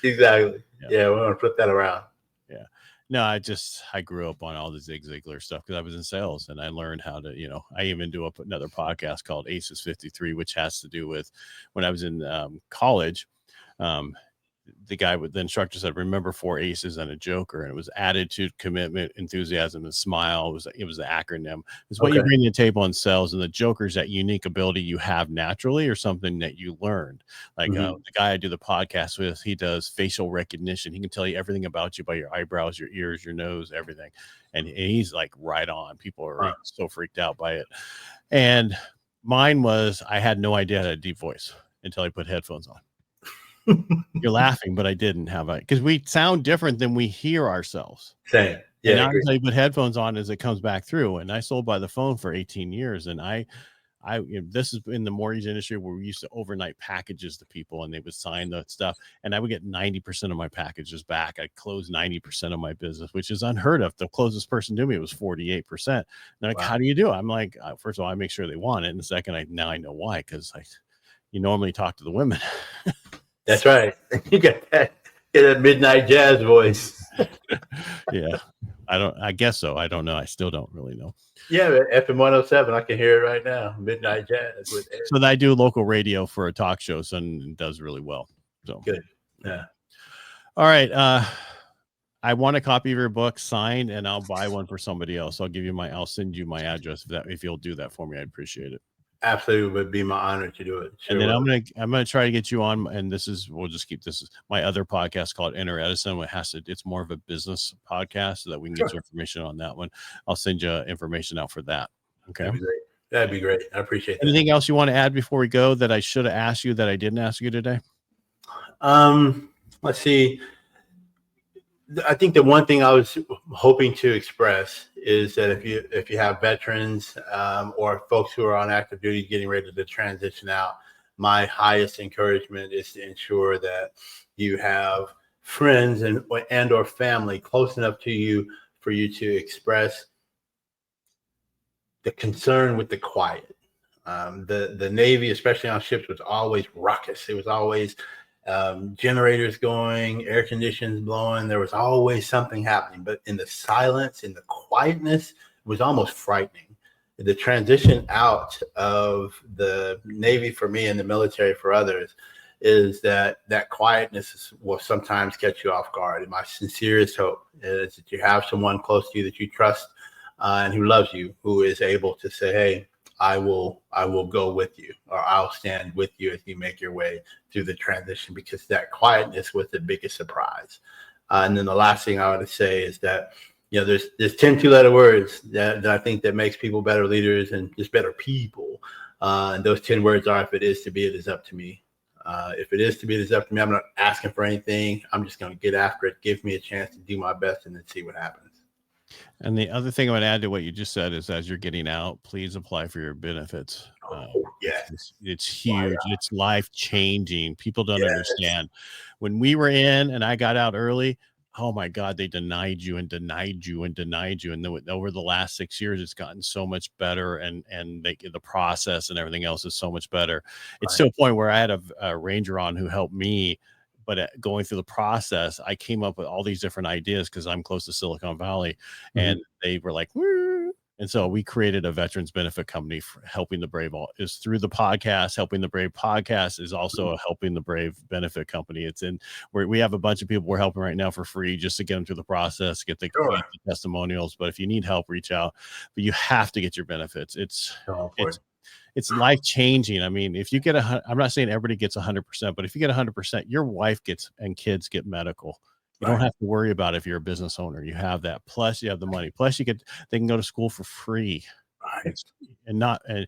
Exactly. Yeah. Yeah, we want to flip that around. Yeah. No, I grew up on all the Zig Ziglar stuff because I was in sales and I learned how to, I even do another podcast called Aces 53, which has to do with when I was in college. Um, the instructor said, remember 4 aces and a joker. And it was attitude, commitment, enthusiasm, and smile. It was the acronym. It's what you Okay. bring to the table in sales. And the joker is that unique ability you have naturally or something that you learned. Like Mm-hmm. the guy I do the podcast with, he does facial recognition. He can tell you everything about you by your eyebrows, your ears, your nose, everything. And he's like right on. People are so freaked out by it. And mine was, I had no idea I had a deep voice until I put headphones on. You're laughing, but I didn't have it because we sound different than we hear ourselves. Same. Yeah. And now until you put headphones on as it comes back through. And I sold by the phone for 18 years. And this is in the mortgage industry where we used to overnight packages to people and they would sign the stuff. And I would get 90% of my packages back. I'd close 90% of my business, which is unheard of. The closest person to me was 48%. And they're like, how do you do it? I'm like, first of all, I make sure they want it. And the second, I know why, because you normally talk to the women. That's right. You get that midnight jazz voice. Yeah. I guess so. I don't know. I still don't really know. Yeah, FM 107. I can hear it right now. Midnight jazz. So I do local radio for a talk show, and it does really well. So good. Yeah. All right. I want a copy of your book signed, and I'll buy one for somebody else. I'll send you my address if you'll do that for me. I'd appreciate it. Absolutely, would be my honor to do it. Sure. And then I'm gonna try to get you on, and we'll just keep this my other podcast called Enter Edison. It's more of a business podcast, so that we can get you information on that one. I'll send you information out for that. Okay, that'd be great. I appreciate that. Anything else you want to add before we go that I should have asked you that I didn't ask you today? Let's see. I think the one thing I was hoping to express is that if you have veterans or folks who are on active duty getting ready to transition out, my highest encouragement is to ensure that you have friends and or family close enough to you for you to express the concern with the quiet. The Navy, especially on ships, was always ruckus. It was always generators going, air conditions blowing. There was always something happening, but in the silence, in the quietness, it was almost frightening. The transition out of the Navy for me and the military for others is that quietness will sometimes catch you off guard. And my sincerest hope is that you have someone close to you that you trust and who loves you, who is able to say, hey, I will go with you, or I'll stand with you as you make your way through the transition, because that quietness was the biggest surprise. And then the last thing I would say is that, there's 10 two-letter words that I think that makes people better leaders and just better people. And those 10 words are, if it is to be, it is up to me. If it is to be, it is up to me. I'm not asking for anything. I'm just going to get after it. Give me a chance to do my best and then see what happens. And the other thing I would add to what you just said is, as you're getting out, please apply for your benefits. It's huge. Wow. It's life-changing. People don't understand. When we were in and I got out early, oh my God, they denied you and denied you and denied you. And then over the last 6 years, it's gotten so much better, and the process and everything else is so much better. It's to a point where I had a ranger on who helped me. But going through the process, I came up with all these different ideas because I'm close to Silicon Valley, and they were like, woo. And so we created a veterans benefit company for Helping the Brave. Is through the podcast. Helping the Brave podcast is also a Helping the Brave benefit company. It's we have a bunch of people we're helping right now for free just to get them through the process, get the testimonials. But if you need help, reach out. But you have to get your benefits. It's life-changing. I mean, if you get I'm not saying everybody gets 100%, but if you get 100%, your wife gets and kids get medical. You don't have to worry about it if you're a business owner. You have that. Plus you have the money. Plus they can go to school for free. Right. And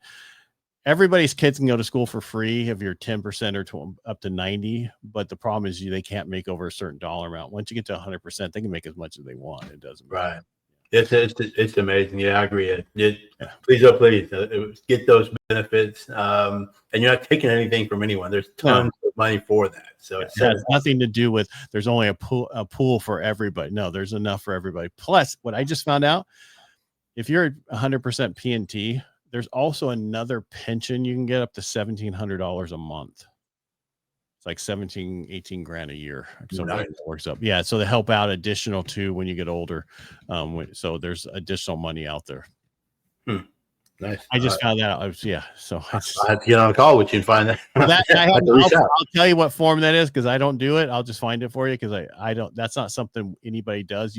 everybody's kids can go to school for free if you're 10% or up to 90. But the problem is they can't make over a certain dollar amount. Once you get to 100%, they can make as much as they want. It doesn't matter. Right. It's amazing. Yeah, I agree. Please get those benefits. And you're not taking anything from anyone. There's tons of money for that. So it has nothing to do with there's only a pool for everybody. No, there's enough for everybody. Plus, what I just found out, if you're 100% P&T, there's also another pension you can get up to $1,700 a month. It's like 17, 18 grand a year. So Nice. it works up. Yeah. So they help out additional too when you get older. So there's additional money out there. Nice. I just found that out. So I have to get on a call with you and find that. Well, I'll tell you what form that is because I don't do it. I'll just find it for you because I don't. That's not something anybody does.